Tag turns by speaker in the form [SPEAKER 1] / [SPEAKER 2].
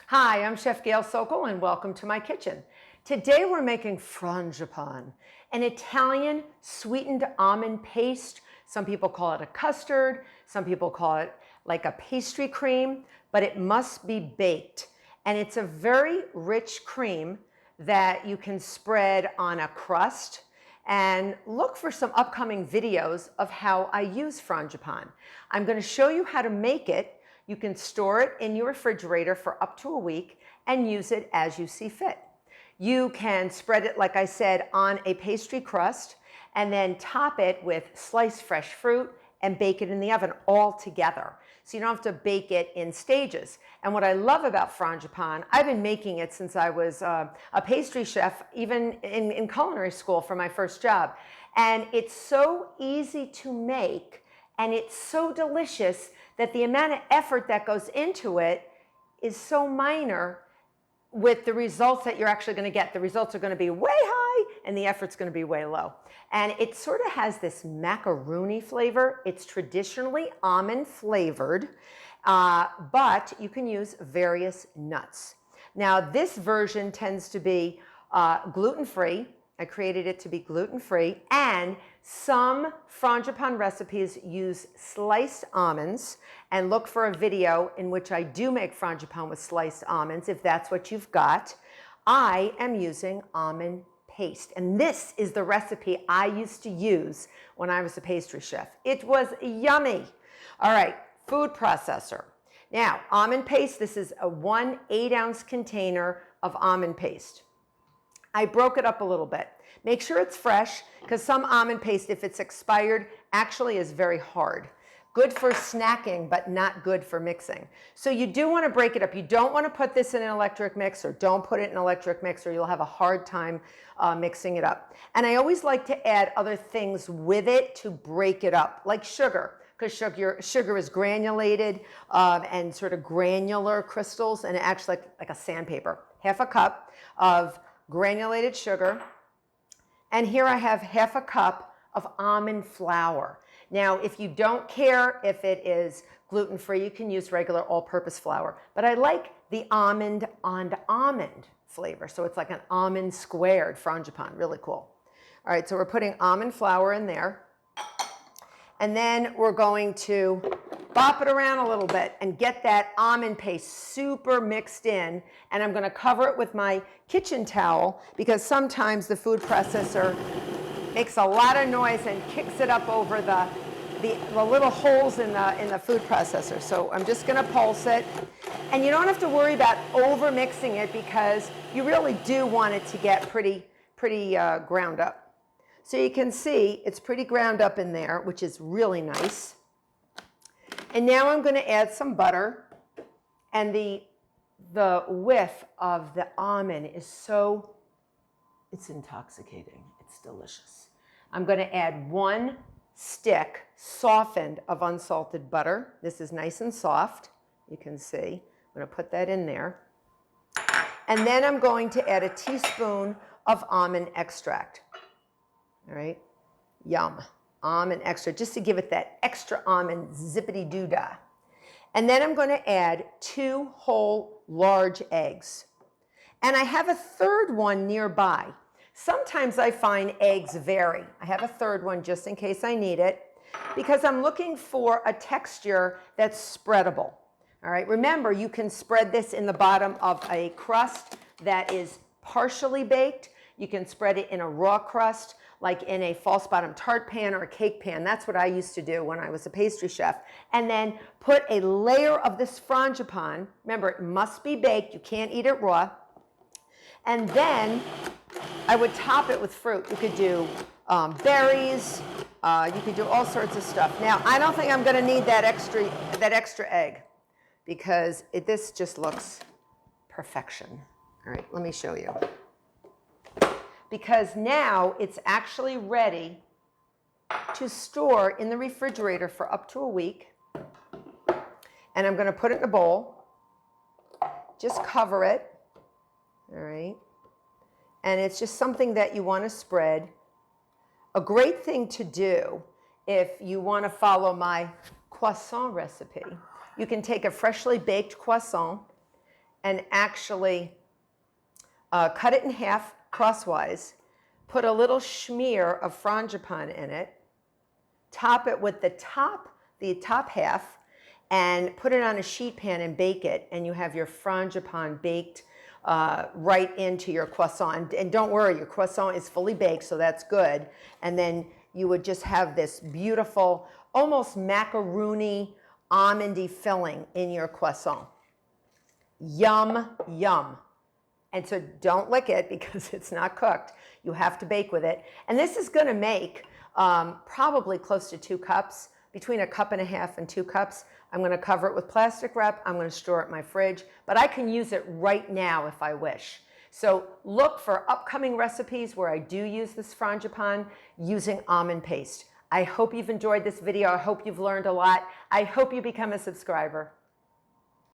[SPEAKER 1] Hi, I'm Chef Gail Sokol and welcome to my kitchen. Today we're making Frangipane, an Italian sweetened almond paste. Some people call it a custard, some people call it like a pastry cream, but it must be baked. And it's a very rich cream that you can spread on a crust. And look for some upcoming videos of how I use Frangipane. I'm going to show you how to make it. You can store it in your refrigerator for up to a week and use it as you see fit. You can spread it, like I said, on a pastry crust and then top it with sliced fresh fruit and bake it in the oven all together. So you don't have to bake it in stages. And what I love about Frangipane, I've been making it since I was a pastry chef, even in culinary school for my first job. And it's so easy to make and it's so delicious that the amount of effort that goes into it is so minor with the results that you're actually going to get. The results are going to be way high and the effort's going to be way low. And it sort of has this macaroni flavor. It's traditionally almond flavored, but you can use various nuts. Now this version tends to be gluten-free. I created it to be gluten-free, and some Frangipane recipes use sliced almonds, and look for a video in which I do make Frangipane with sliced almonds if that's what you've got. I am using almond paste, and this is the recipe I used to use when I was a pastry chef. It was yummy. All right, food processor. Now, almond paste, this is a 1 8-ounce container of almond paste. I broke it up a little bit. Make sure it's fresh, because some almond paste, if it's expired, actually is very hard. Good for snacking, but not good for mixing. So you do want to break it up. You don't want to put this in an electric mixer. Don't put it in an electric mixer. You'll have a hard time mixing it up. And I always like to add other things with it to break it up, like sugar, because sugar is granulated and sort of granular crystals, and it acts like a sandpaper. Half a cup of granulated sugar. And here I have half a cup of almond flour. Now, if you don't care if it is gluten-free, you can use regular all-purpose flour. But I like the almond on almond flavor. So it's like an almond squared Frangipane, really cool. All right, so we're putting almond flour in there. And then we're going to bop it around a little bit and get that almond paste super mixed in. And I'm going to cover it with my kitchen towel, because sometimes the food processor makes a lot of noise and kicks it up over the little holes in the food processor. So I'm just going to pulse it. And you don't have to worry about over mixing it, because you really do want it to get pretty ground up. So you can see it's pretty ground up in there, which is really nice. And now I'm going to add some butter. And the whiff of the almond is it's intoxicating. It's delicious. I'm going to add 1 stick softened of unsalted butter. This is nice and soft. You can see. I'm going to put that in there. And then I'm going to add a teaspoon of almond extract. All right, yum, almond extract, just to give it that extra almond zippity-doo-dah. And then I'm going to add 2 whole large eggs. And I have a third one nearby. Sometimes I find eggs vary. I have a third one just in case I need it, because I'm looking for a texture that's spreadable. All right, remember, you can spread this in the bottom of a crust that is partially baked. You can spread it in a raw crust, like in a false bottom tart pan or a cake pan. That's what I used to do when I was a pastry chef. And then put a layer of this Frangipane. Remember, it must be baked. You can't eat it raw. And then I would top it with fruit. You could do berries. You could do all sorts of stuff. Now, I don't think I'm going to need that extra egg, because this just looks perfection. All right, let me show you. Because now it's actually ready to store in the refrigerator for up to a week. And I'm going to put it in a bowl. Just cover it. All right. And it's just something that you want to spread. A great thing to do if you want to follow my croissant recipe. You can take a freshly baked croissant and actually cut it in half crosswise, put a little smear of frangipane in it, top it with the top half, and put it on a sheet pan and bake it, and you have your frangipane baked right into your croissant. And don't worry, your croissant is fully baked, so that's good. And then you would just have this beautiful, almost macaroon-y, almondy filling in your croissant. Yum, yum. And so don't lick it because it's not cooked. You have to bake with it. And this is going to make probably close to 2 cups, between 1.5 cups and 2 cups. I'm going to cover it with plastic wrap. I'm going to store it in my fridge, but I can use it right now if I wish. So look for upcoming recipes where I do use this frangipane using almond paste. I hope you've enjoyed this video. I hope you've learned a lot. I hope you become a subscriber.